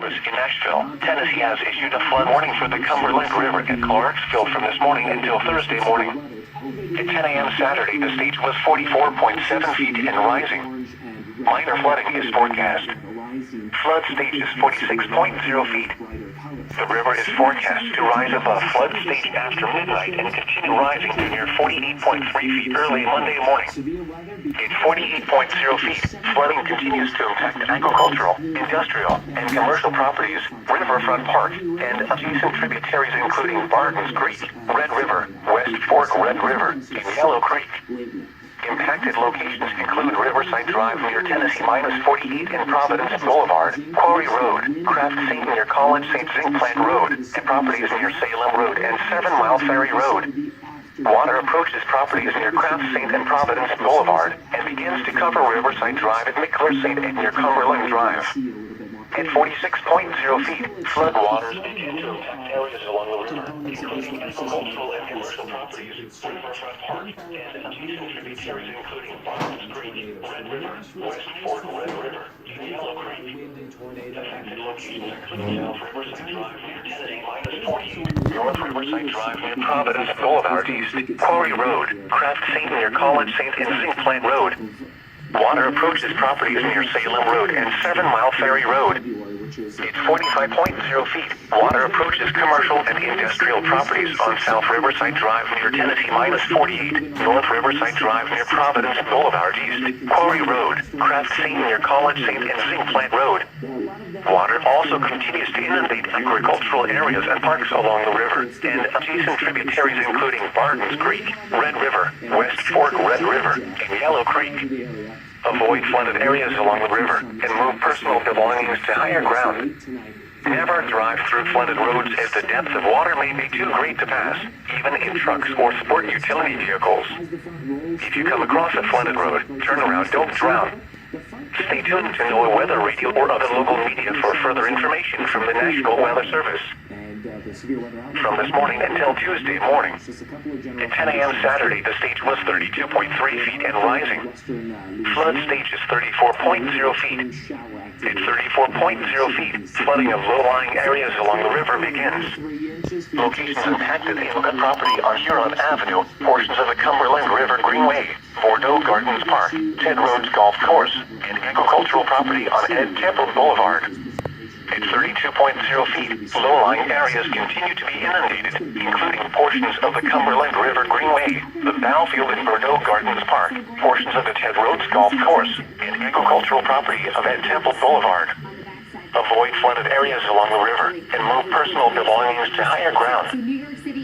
Service in Nashville, Tennessee has issued a flood warning for the Cumberland River at Clarksville from this morning until Thursday morning. At 10 a.m. Saturday, the stage was 44.7 feet and rising. Minor flooding is forecast. Flood stage is 46.0 feet. The river is forecast to rise above flood stage after midnight and continue rising to near 48.3 feet early Monday morning. At 48.0 feet, flooding continues to impact agricultural, industrial, and commercial properties, riverfront park, and adjacent tributaries including Barton's Creek, Red River, West Fork Red River, and Yellow Creek. Impacted locations include Riverside Drive near Tennessee -48 and Providence Boulevard, Quarry Road, Kraft St. near College St. Zinc Plant Road, and properties near Salem Road and 7 Mile Ferry Road. Water approaches properties near Kraft St. and Providence Boulevard and begins to cover Riverside Drive at McClure St. and near Cumberland Drive. At 46.0 feet, flood waters begin to impact areas along the river, including agricultural and commercial properties, riverfront park, and adjacent tributaries including Barton's Creek, Red River, West Fork Red River, and Yellow Creek. Impacted locations include South Riverside Drive near Tennessee -48, North Riverside Drive near Providence Boulevard East, Quarry Road, Kraft St. near College St. and Zinc Plant Road. Water approaches properties near Salem Road and 7 Mile Ferry Road. At 45.0 feet, water approaches commercial and industrial properties on South Riverside Drive near Tennessee -48, North Riverside Drive near Providence Boulevard East, Quarry Road, Kraft St. near College St. and Zinc Plant Road. Water also continues to inundate agricultural areas and parks along the river, and adjacent tributaries including Barton's Creek, Red River, West Fork Red River, and Yellow Creek. Avoid flooded areas along the river and move personal belongings to higher ground. Never drive through flooded roads as the depth of water may be too great to pass, even in trucks or sport utility vehicles. If you come across a flooded road, turn around, don't drown. Stay tuned to Noaa Weather Radio or other local media for further information from the National Weather Service. From this morning until Tuesday morning. At 10 a.m. Saturday, the stage was 32.3 feet and rising. Flood stage is 34.0 feet. At 34.0 feet, flooding of low-lying areas along the river begins. Locations impacted include property on Huron Avenue, portions of the Cumberland River Greenway, Bordeaux Gardens Park, Ted Rhodes Golf Course, and agricultural property on Ed Temple Boulevard. At 32.0 feet, low-lying areas continue to be inundated, including portions of the Cumberland River Greenway, the Battlefield and Bordeaux Gardens Park, portions of the Ted Rhodes Golf Course, and agricultural property of Ed Temple Boulevard. Avoid flooded areas along the river and move personal belongings to higher ground.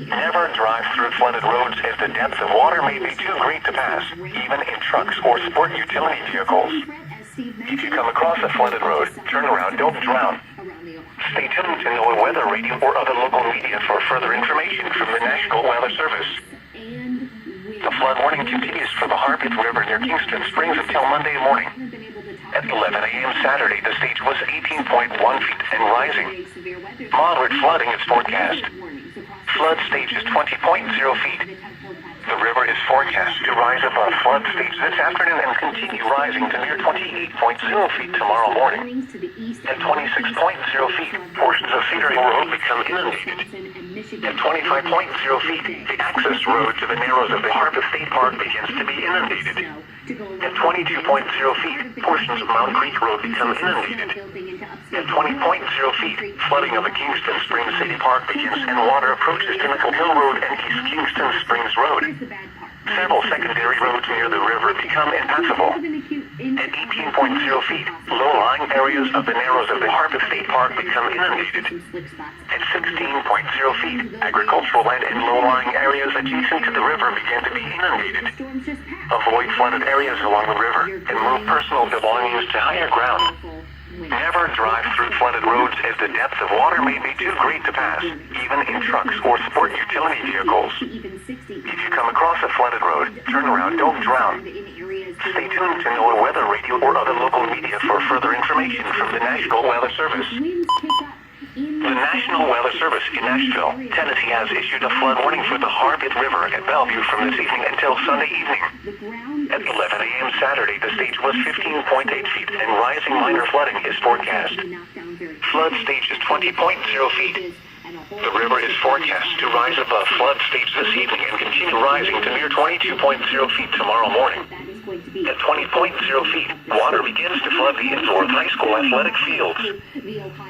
Never drive through flooded roads as the depth of water may be too great to pass, even in trucks or sport utility vehicles. If you come across a flooded road, turn around, don't drown. Stay tuned to Noaa Weather Radio or other local media for further information from the National Weather Service. The flood warning continues for the Harpeth River near Kingston Springs until Monday morning. At 11 a.m. Saturday, the stage was 18.1 feet and rising. Moderate flooding is forecast. Flood stage is 20.0 feet. The river is forecast to rise above flood stage this afternoon and continue rising to near 28.0 feet tomorrow morning. At 26.0 feet, portions of Cedar Hill Road become inundated. At 25.0 feet, the access road to the narrows of the Harpeth State Park begins to be inundated. At 22.0 feet, portions of Mount Creek Road become inundated. At 20.0 feet, flooding of the Kingston Springs City Park begins and water approaches Pinnacle Hill Road and East Kingston Springs Road. Several secondary roads near the river become impassable. At 18.0 feet, low-lying areas of the narrows of the Harpeth State Park become inundated. At 16.0 feet, agricultural land and low-lying areas adjacent to the river begin to be inundated. Avoid flooded areas along the river and move personal belongings to higher ground. Never drive through flooded roads as the depth of water may be too great to pass, even in trucks or sport utility vehicles. If you come across a flooded road, turn around, don't drown. Stay tuned to Noaa Weather Radio or other local media for further information from the National Weather Service. The National Weather Service in Nashville, Tennessee has issued a flood warning for the Harpeth River at Bellevue from this evening until Sunday evening. At 11 a.m. Saturday, the stage was 15.8 feet and rising. Minor flooding is forecast. Flood stage is 20.0 feet. The river is forecast to rise above flood stage this evening and continue rising to near 22.0 feet tomorrow morning. At 20.0 feet, water begins to flood the Innsworth High School athletic fields.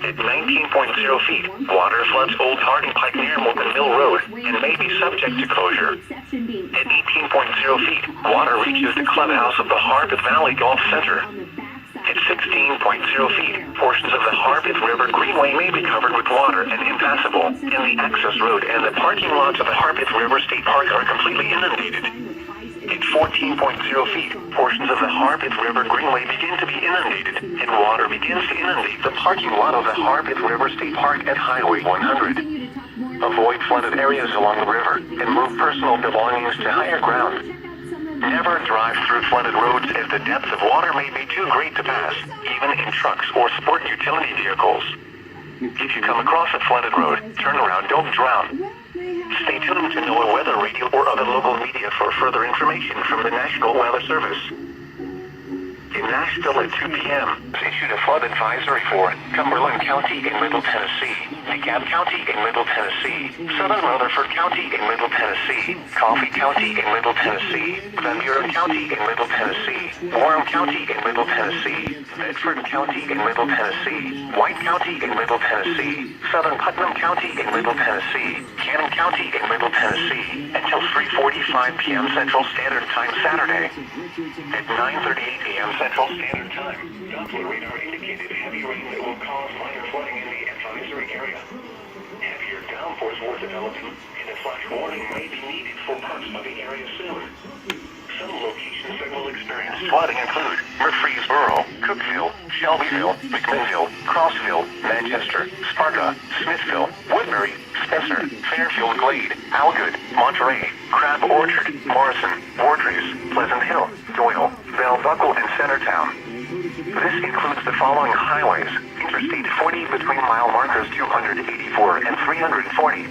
At 19.0 feet, water floods Old Harding Pike near Milton Mill Road and may be subject to closure. At 18.0 feet, water reaches the clubhouse of the Harpeth Valley Golf Center. At 16.0 feet, portions of the Harpeth River Greenway may be covered with water and impassable, and the access road and the parking lots of the Harpeth River State Park are completely inundated. At 14.0 feet, portions of the Harpeth River Greenway begin to be inundated, and water begins to inundate the parking lot of the Harpeth River State Park at Highway 100. Avoid flooded areas along the river, and move personal belongings to higher ground. Never drive through flooded roads as the depth of water may be too great to pass, even in trucks or sport utility vehicles. If you come across a flooded road, turn around, don't drown. Stay tuned to Noaa Weather Radio or other local media for further information from the National Weather Service. In Nashville at 2 p.m., issued a flood advisory for Cumberland County in Middle Tennessee, DeKalb County in Middle Tennessee, Southern Rutherford County in Middle Tennessee, Coffee County in Middle Tennessee, Van Buren County in Middle Tennessee, Warren County in Middle Tennessee, Bedford County in Middle Tennessee, White County in Middle Tennessee, Southern Putnam County in Middle Tennessee, Cannon County in Middle Tennessee, until 3:45 p.m. Central Standard Time Saturday. At 9:38 p.m. Central Standard Time, Doppler radar indicated heavy rain that will cause minor flooding in the advisory area. Heavier downpours were developing, and a flash warning may be needed for parts of the area soon. Some locations that will experience flooding include Murfreesboro, Cookeville, Shelbyville, McMinnville, Crossville, Manchester, Sparta, Smithville, Woodbury, Spencer, Fairfield Glade, Algood, Monterey, Crab Orchard, Morrison, Wardreys, Pleasant Hill, Doyle, Bell Buckle, and Centertown. This includes the following highways: Interstate 40 between mile markers 284 and 340.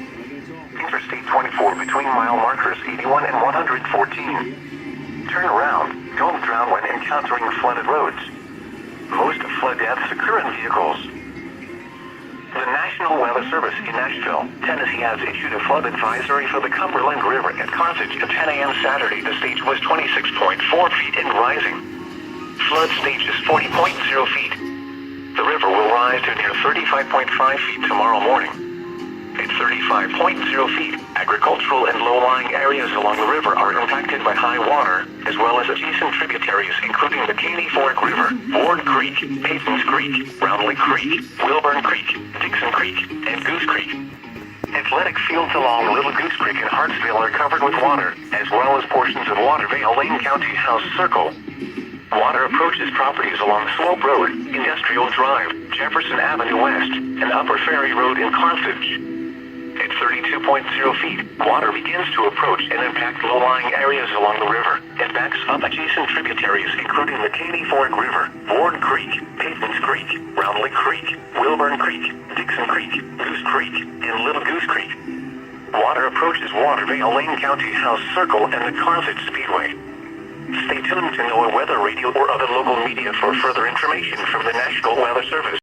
Interstate 24 between mile markers 81 and 114. Turn around. Don't drown when encountering flooded roads. Most flood deaths occur in vehicles. The National Weather Service in Nashville, Tennessee has issued a flood advisory for the Cumberland River at Carthage at 10 a.m. Saturday. The stage was 26.4 feet and rising. Flood stage is 40.0 feet. The river will rise to near 35.5 feet tomorrow morning. At 35.0 feet, agricultural and low-lying areas along the river are impacted by high water, as well as adjacent tributaries including the Caney Fork River, Ward Creek, Paytons Creek, Brownlee Creek, Wilburn Creek, Dixon Creek, and Goose Creek. Athletic fields along Little Goose Creek and Hartsville are covered with water, as well as portions of Watervale Lane County House Circle. Water approaches properties along Slope Road, Industrial Drive, Jefferson Avenue West, and Upper Ferry Road in Carthage. At 32.0 feet, water begins to approach and impact low-lying areas along the river and backs up adjacent tributaries including the Caney Fork River, Ward Creek, Paytons Creek, Brownlee Creek, Wilburn Creek, Dixon Creek, Goose Creek, and Little Goose Creek. Water approaches Watervale Lane County House Circle and the Carthage Speedway. Stay tuned to Noaa Weather Radio or other local media for further information from the National Weather Service.